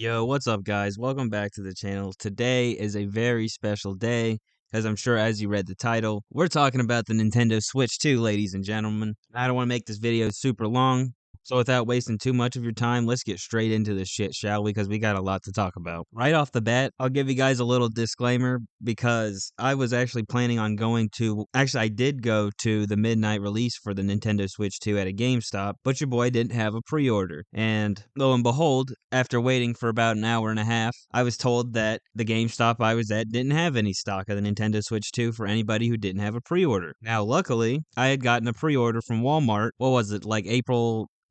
Yo, what's up, guys? Welcome back to the channel. Today is a very special day, as I'm sure as you read the title, we're talking about the Nintendo Switch 2, ladies and gentlemen. I don't want to make this video super long, so without wasting too much of your time, let's get straight into this shit, shall we? Because we got a lot to talk about. Right off the bat, I'll give you guys a little disclaimer because I was actually planning on going to. Actually, I did go to the midnight release for the Nintendo Switch 2 at a GameStop, but your boy didn't have a pre order. And lo and behold, after waiting for about an hour and a half, I was told that the GameStop I was at didn't have any stock of the Nintendo Switch 2 for anybody who didn't have a pre order. Now, luckily, I had gotten a pre order from Walmart. What was it, like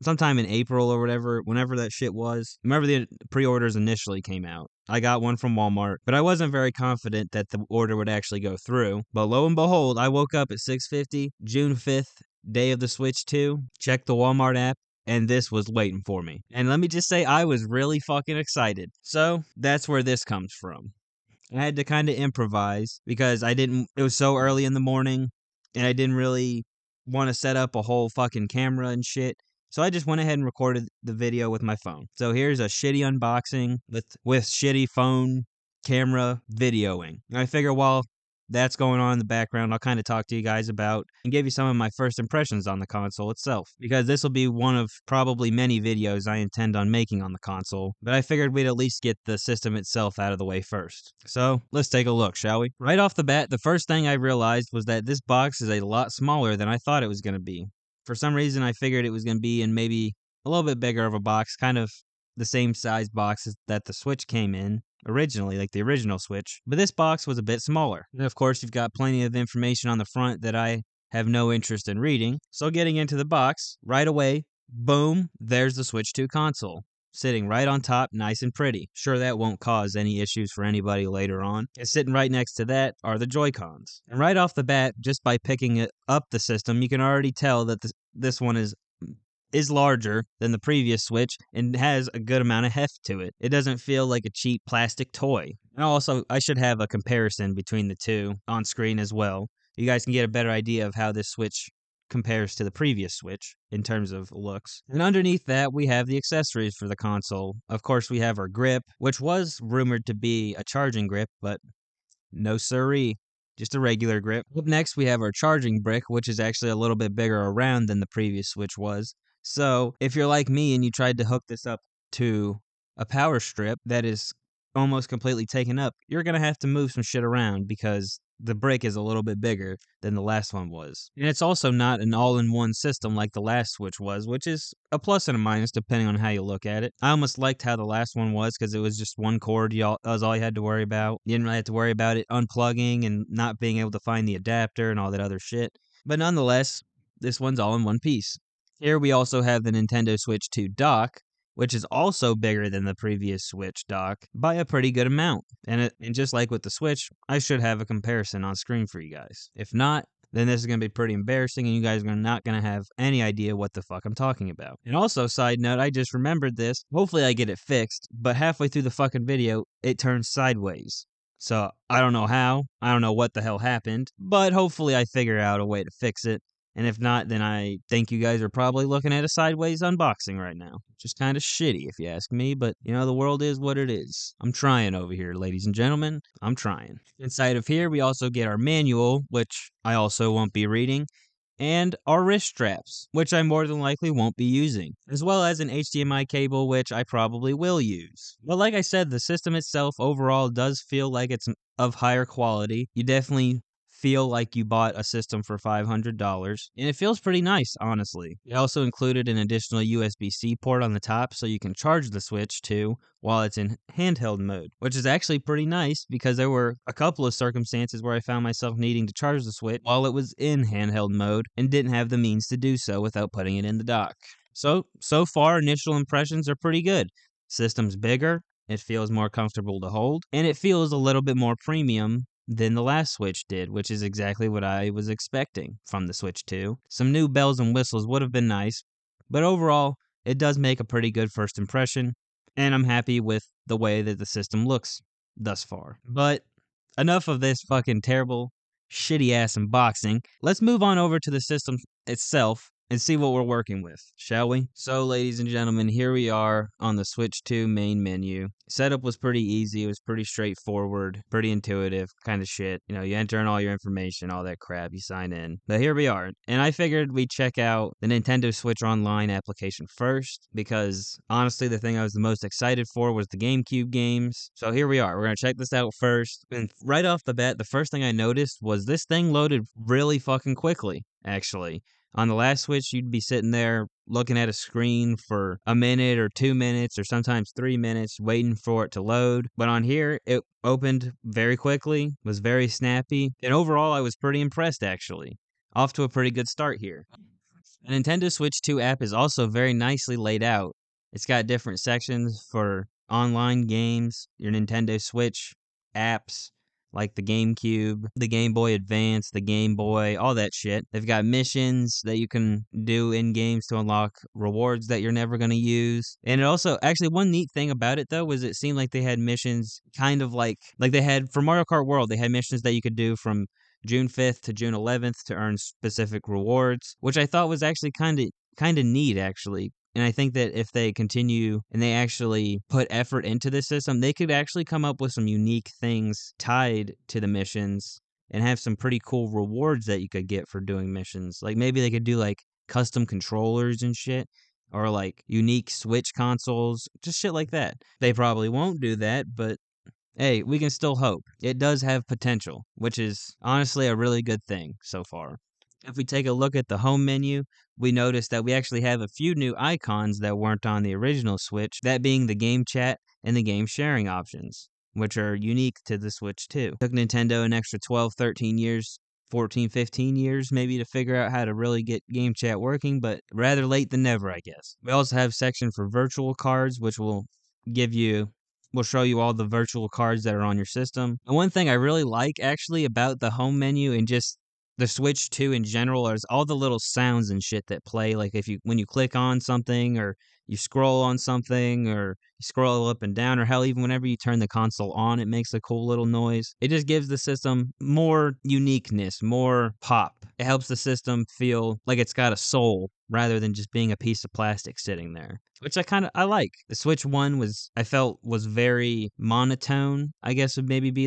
sometime in April or whatever, whenever that shit was. Remember the pre-orders initially came out. I got one from Walmart, but I wasn't very confident that the order would actually go through. But lo and behold, I woke up at 6:50, June 5th, day of the Switch 2, checked the Walmart app, and this was waiting for me. And let me just say, I was really fucking excited. So, that's where this comes from. I had to kind of improvise because it was so early in the morning, and I didn't really want to set up a whole fucking camera and shit. So I just went ahead and recorded the video with my phone. So here's a shitty unboxing with shitty phone camera videoing. And I figure while that's going on in the background, I'll kind of talk to you guys about and give you some of my first impressions on the console itself. Because this will be one of probably many videos I intend on making on the console, but I figured we'd at least get the system itself out of the way first. So let's take a look, shall we? Right off the bat, the first thing I realized was that this box is a lot smaller than I thought it was going to be. For some reason, I figured it was going to be in maybe a little bit bigger of a box, kind of the same size box that the Switch came in originally, like the original Switch. But this box was a bit smaller. And of course, you've got plenty of information on the front that I have no interest in reading. So getting into the box, right away, boom, there's the Switch 2 console. Sitting right on top, nice and pretty. Sure, that won't cause any issues for anybody later on. And sitting right next to that are the Joy-Cons. And right off the bat, just by picking it up the system, you can already tell that this one is larger than the previous Switch and has a good amount of heft to it. It doesn't feel like a cheap plastic toy. And also, I should have a comparison between the two on screen as well. You guys can get a better idea of how this Switch compares to the previous Switch in terms of looks. And underneath that, we have the accessories for the console. Of course, we have our grip, which was rumored to be a charging grip, but no siree. Just a regular grip. Up next, we have our charging brick, which is actually a little bit bigger around than the previous Switch was. So, if you're like me and you tried to hook this up to a power strip that is almost completely taken up, you're going to have to move some shit around because the brick is a little bit bigger than the last one was. And it's also not an all-in-one system like the last Switch was, which is a plus and a minus depending on how you look at it. I almost liked how the last one was because it was just one cord, that was all you had to worry about. You didn't really have to worry about it unplugging and not being able to find the adapter and all that other shit. But nonetheless, this one's all in one piece. Here we also have the Nintendo Switch 2 dock, which is also bigger than the previous Switch dock by a pretty good amount. And just like with the Switch, I should have a comparison on screen for you guys. If not, then this is going to be pretty embarrassing and you guys are not going to have any idea what the fuck I'm talking about. And also, side note, I just remembered this. Hopefully I get it fixed, but halfway through the fucking video, it turns sideways. So, I don't know how, I don't know what the hell happened, but hopefully I figure out a way to fix it. And if not, then I think you guys are probably looking at a sideways unboxing right now. Just kind of shitty, if you ask me, but, the world is what it is. I'm trying over here, ladies and gentlemen. I'm trying. Inside of here, we also get our manual, which I also won't be reading, and our wrist straps, which I more than likely won't be using, as well as an HDMI cable, which I probably will use. But like I said, the system itself overall does feel like it's of higher quality. You definitely feel like you bought a system for $500, and it feels pretty nice, honestly. It also included an additional USB-C port on the top so you can charge the Switch too while it's in handheld mode, which is actually pretty nice because there were a couple of circumstances where I found myself needing to charge the Switch while it was in handheld mode and didn't have the means to do so without putting it in the dock. So far, initial impressions are pretty good. System's bigger, it feels more comfortable to hold, and it feels a little bit more premium than the last Switch did, which is exactly what I was expecting from the Switch 2. Some new bells and whistles would have been nice, but overall, it does make a pretty good first impression, and I'm happy with the way that the system looks thus far. But enough of this fucking terrible, shitty ass unboxing. Let's move on over to the system itself and see what we're working with, shall we? So, ladies and gentlemen, here we are on the Switch 2 main menu. Setup was pretty easy. It was pretty straightforward, pretty intuitive kind of shit. You know, you enter in all your information, all that crap, you sign in. But here we are. And I figured we'd check out the Nintendo Switch Online application first because honestly, the thing I was the most excited for was the GameCube games. So here we are. We're going to check this out first. And right off the bat, the first thing I noticed was this thing loaded really fucking quickly, actually. On the last Switch, you'd be sitting there looking at a screen for a minute or 2 minutes or sometimes 3 minutes waiting for it to load. But on here, it opened very quickly, was very snappy, and overall, I was pretty impressed actually. Off to a pretty good start here. The Nintendo Switch 2 app is also very nicely laid out. It's got different sections for online games, your Nintendo Switch apps, like the GameCube, the Game Boy Advance, the Game Boy, all that shit. They've got missions that you can do in games to unlock rewards that you're never going to use. And it also, actually, one neat thing about it, though, was it seemed like they had missions kind of like they had, for Mario Kart World, they had missions that you could do from June 5th to June 11th to earn specific rewards, which I thought was actually kind of neat, actually. And I think that if they continue and they actually put effort into the system, they could actually come up with some unique things tied to the missions and have some pretty cool rewards that you could get for doing missions. Like maybe they could do like custom controllers and shit, or like unique Switch consoles, just shit like that. They probably won't do that, but hey, we can still hope. It does have potential, which is honestly a really good thing so far. If we take a look at the home menu, we notice that we actually have a few new icons that weren't on the original Switch, that being the game chat and the game sharing options, which are unique to the Switch 2. It took Nintendo an extra 12, 13 years, 14, 15 years maybe to figure out how to really get game chat working, but rather late than never, I guess. We also have a section for virtual cards, which will show you all the virtual cards that are on your system. And one thing I really like actually about the home menu and just the Switch 2 in general is all the little sounds and shit that play. Like when you click on something or you scroll on something or you scroll up and down, or hell, even whenever you turn the console on, it makes a cool little noise. It just gives the system more uniqueness, more pop. It helps the system feel like it's got a soul rather than just being a piece of plastic sitting there, which I like. The Switch 1 I felt was very monotone, I guess would maybe be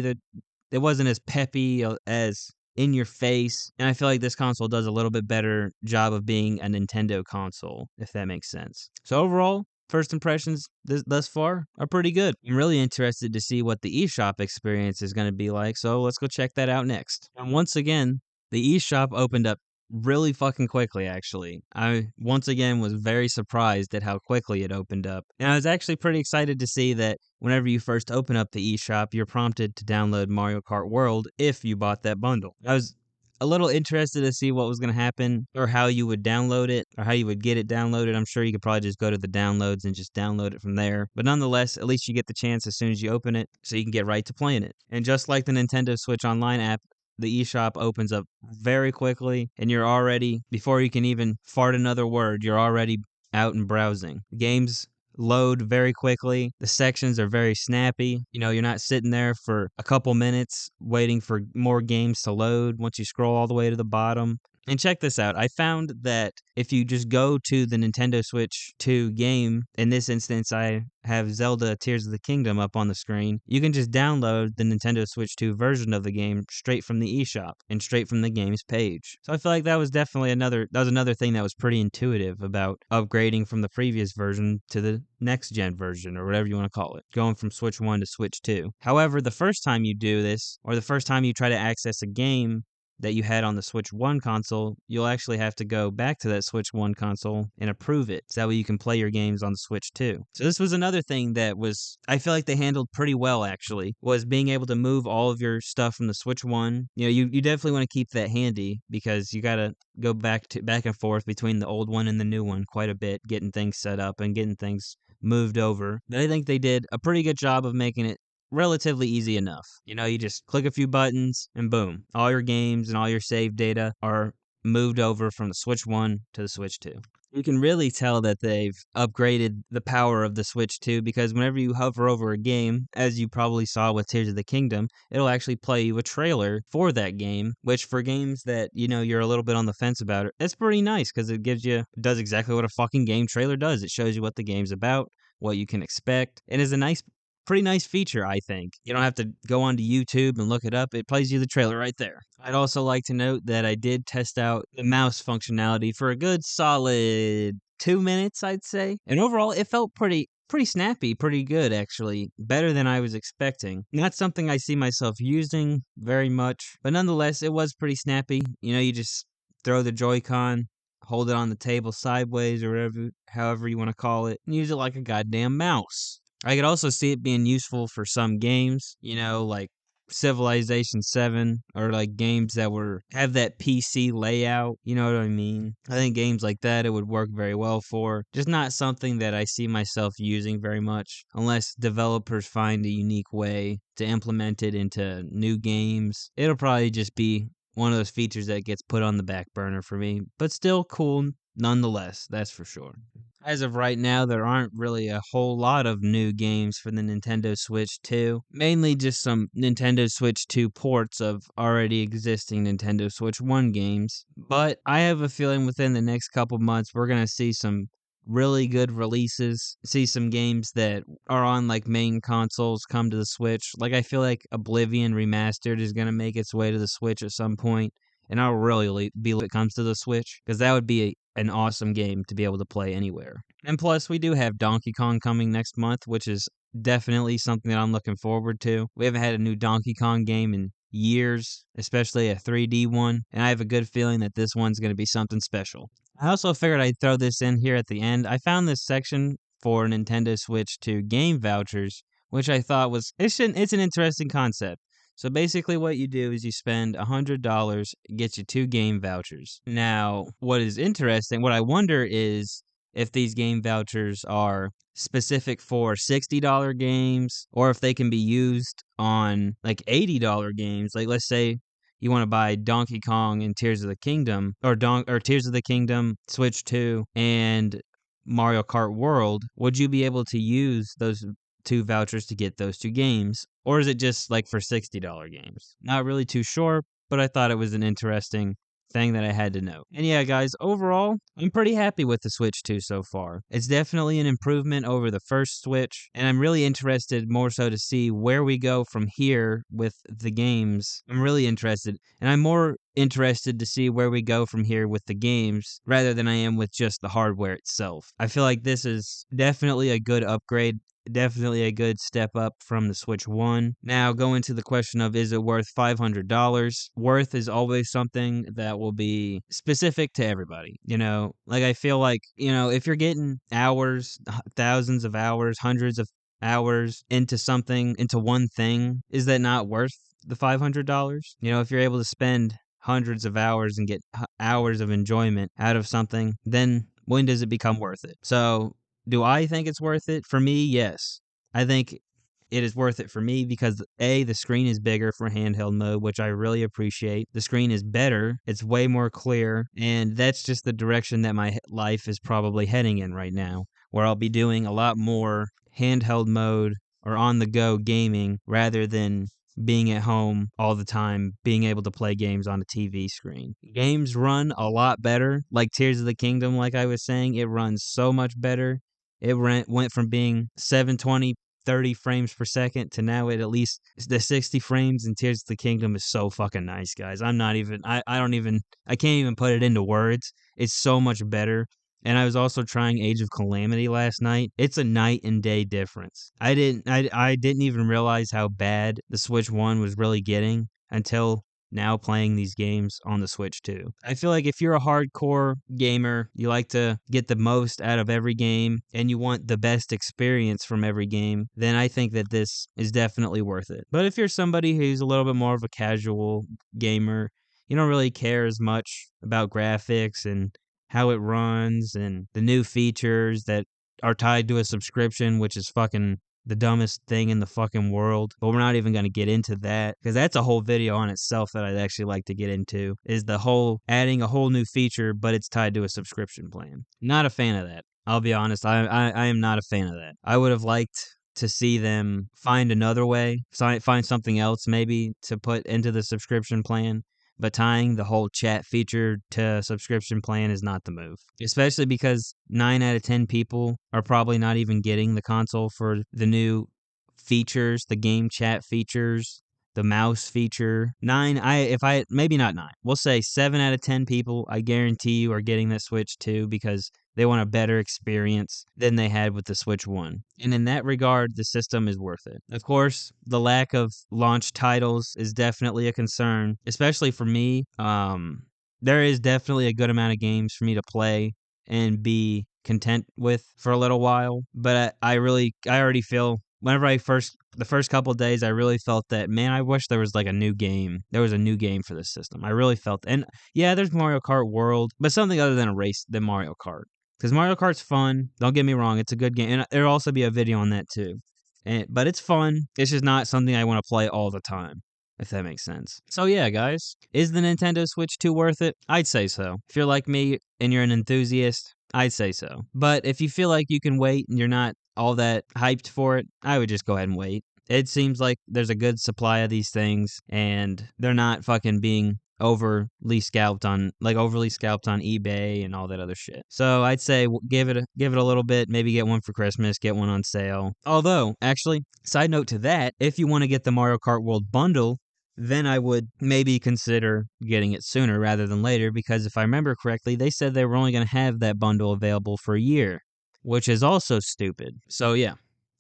it wasn't as peppy as in your face, and I feel like this console does a little bit better job of being a Nintendo console, if that makes sense. So overall, first impressions thus far are pretty good. I'm really interested to see what the eShop experience is going to be like, so let's go check that out next. And once again, the eShop opened up really fucking quickly, actually. I, once again, was very surprised at how quickly it opened up. And I was actually pretty excited to see that whenever you first open up the eShop, you're prompted to download Mario Kart World if you bought that bundle. I was a little interested to see what was going to happen, or how you would download it, or how you would get it downloaded. I'm sure you could probably just go to the downloads and just download it from there. But nonetheless, at least you get the chance as soon as you open it, so you can get right to playing it. And just like the Nintendo Switch Online app, the eShop opens up very quickly, and you're already, before you can even fart another word, you're already out and browsing. Games load very quickly. The sections are very snappy. You know, you're not sitting there for a couple minutes waiting for more games to load once you scroll all the way to the bottom. And check this out. I found that if you just go to the Nintendo Switch 2 game, in this instance I have Zelda Tears of the Kingdom up on the screen, you can just download the Nintendo Switch 2 version of the game straight from the eShop and straight from the game's page. So I feel like that was definitely another thing that was pretty intuitive about upgrading from the previous version to the next gen version, or whatever you want to call it, going from Switch 1 to Switch 2. However, the first time you do this, or the first time you try to access a game that you had on the Switch 1 console, you'll actually have to go back to that Switch 1 console and approve it, so that way you can play your games on the Switch 2. So this was another thing that I feel like they handled pretty well, actually, was being able to move all of your stuff from the Switch 1. You know, you definitely want to keep that handy, because you gotta go back and forth between the old one and the new one quite a bit, getting things set up and getting things moved over. But I think they did a pretty good job of making it relatively easy enough. You know, you just click a few buttons and boom, all your games and all your save data are moved over from the Switch 1 to the Switch 2. You can really tell that they've upgraded the power of the Switch 2 because whenever you hover over a game, as you probably saw with Tears of the Kingdom, it'll actually play you a trailer for that game, which for games that, you're a little bit on the fence about it, it's pretty nice because does exactly what a fucking game trailer does. It shows you what the game's about, what you can expect, and is a pretty nice feature, I think. You don't have to go onto YouTube and look it up. It plays you the trailer right there. I'd also like to note that I did test out the mouse functionality for a good solid 2 minutes, I'd say. And overall, it felt pretty snappy, pretty good actually, better than I was expecting. Not something I see myself using very much, but nonetheless, it was pretty snappy. You just throw the Joy-Con, hold it on the table sideways or whatever, however you want to call it, and use it like a goddamn mouse. I could also see it being useful for some games, like Civilization 7 or like games that have that PC layout, you know what I mean? I think games like that it would work very well for. Just not something that I see myself using very much unless developers find a unique way to implement it into new games. It'll probably just be one of those features that gets put on the back burner for me, but still cool nonetheless, that's for sure. As of right now, there aren't really a whole lot of new games for the Nintendo Switch 2. Mainly just some Nintendo Switch 2 ports of already existing Nintendo Switch 1 games. But I have a feeling within the next couple months, we're going to see some really good releases, see some games that are on like main consoles come to the Switch. Like I feel like Oblivion Remastered is going to make its way to the Switch at some point. And I'll really be when it comes to the Switch, because that would be an awesome game to be able to play anywhere. And plus, we do have Donkey Kong coming next month, which is definitely something that I'm looking forward to. We haven't had a new Donkey Kong game in years, especially a 3D one, and I have a good feeling that this one's going to be something special. I also figured I'd throw this in here at the end. I found this section for Nintendo Switch 2 game vouchers, which I thought it's an interesting concept. So basically what you do is you spend $100, gets you 2 game vouchers. Now, what I wonder is if these game vouchers are specific for $60 games or if they can be used on like $80 games. Like let's say you want to buy Donkey Kong and Tears of the Kingdom or Tears of the Kingdom, Switch 2 and Mario Kart World, would you be able to use those 2 vouchers to get those 2 games? Or is it just like for $60 games? Not really too sure, but I thought it was an interesting thing that I had to know. And yeah, guys, overall, I'm pretty happy with the Switch 2 so far. It's definitely an improvement over the first Switch, and I'm really interested more so to see where we go from here with the games. I'm really interested, and I'm more interested to see where we go from here with the games rather than I am with just the hardware itself. I feel like this is definitely a good upgrade. Definitely a good step up from the Switch 1. Now, going to the question of is it worth $500? Worth is always something that will be specific to everybody. Like I feel like, if you're getting hours, thousands of hours, hundreds of hours into something, into one thing, is that not worth the $500? If you're able to spend hundreds of hours and get hours of enjoyment out of something, then when does it become worth it? So, do I think it's worth it? For me, yes. I think it is worth it for me because A, the screen is bigger for handheld mode, which I really appreciate. The screen is better, it's way more clear, and that's just the direction that my life is probably heading in right now, where I'll be doing a lot more handheld mode or on the go gaming rather than being at home all the time, being able to play games on a TV screen. Games run a lot better. Like Tears of the Kingdom, like I was saying, it runs so much better. It went from being 720, 30 frames per second to now at least the 60 frames in Tears of the Kingdom is so fucking nice, guys. I can't even put it into words. It's so much better. And I was also trying Age of Calamity last night. It's a night and day difference. I didn't even realize how bad the Switch 1 was really getting until now playing these games on the Switch 2. I feel like if you're a hardcore gamer, you like to get the most out of every game, and you want the best experience from every game, then I think that this is definitely worth it. But if you're somebody who's a little bit more of a casual gamer, you don't really care as much about graphics and how it runs and the new features that are tied to a subscription, which is fucking the dumbest thing in the fucking world. But we're not even going to get into that because that's a whole video on itself that I'd actually like to get into, is the whole adding a whole new feature, but it's tied to a subscription plan. Not a fan of that. I'll be honest. I am not a fan of that. I would have liked to see them find another way, find something else maybe to put into the subscription plan. But tying the whole chat feature to subscription plan is not the move. Especially because 9 out of 10 people are probably not even getting the console for the new features, the game chat features, the mouse feature. Maybe not 9. We'll say 7 out of 10 people, I guarantee you, are getting that Switch 2 because they want a better experience than they had with the Switch 1. And in that regard, the system is worth it. Of course, the lack of launch titles is definitely a concern, especially for me. There is definitely a good amount of games for me to play and be content with for a little while. But I already feel whenever the first couple of days, I really felt that, man, I wish there was like a new game. There was a new game for this system. I really felt, and yeah, there's Mario Kart World, but something other than a race than Mario Kart. Because Mario Kart's fun. Don't get me wrong, it's a good game, and there'll also be a video on that too. But it's fun. It's just not something I want to play all the time, if that makes sense. So yeah, guys, is the Nintendo Switch 2 worth it? I'd say so. If you're like me and you're an enthusiast, I'd say so. But if you feel like you can wait and you're not all that hyped for it, I would just go ahead and wait. It seems like there's a good supply of these things, and they're not fucking being overly scalped on eBay and all that other shit. So I'd say give it a little bit, maybe get one for Christmas, get one on sale. Although, actually, side note to that, if you want to get the Mario Kart World bundle, then I would maybe consider getting it sooner rather than later, because if I remember correctly, they said they were only going to have that bundle available for a year, which is also stupid. So yeah.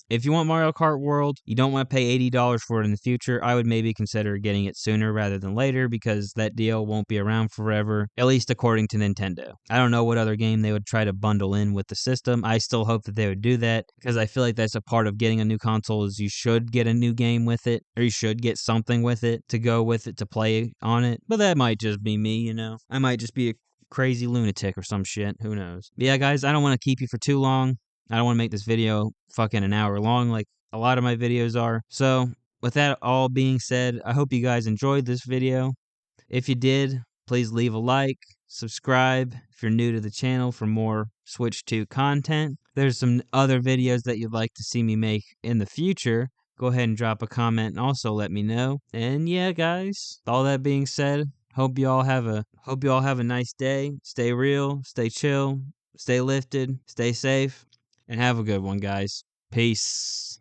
If you want Mario Kart World, you don't want to pay $80 for it in the future, I would maybe consider getting it sooner rather than later, because that deal won't be around forever, at least according to Nintendo. I don't know what other game they would try to bundle in with the system. I still hope that they would do that, because I feel like that's a part of getting a new console, is you should get a new game with it, or you should get something with it to go with it to play on it. But that might just be me, you know? I might just be a crazy lunatic or some shit. Who knows? But yeah, guys, I don't want to keep you for too long. I don't want to make this video fucking an hour long like a lot of my videos are. So, with that all being said, I hope you guys enjoyed this video. If you did, please leave a like, subscribe if you're new to the channel for more Switch 2 content. There's some other videos that you'd like to see me make in the future. Go ahead and drop a comment and also let me know. And yeah, guys, all that being said, hope you all have a nice day. Stay real, stay chill, stay lifted, stay safe. And have a good one, guys. Peace.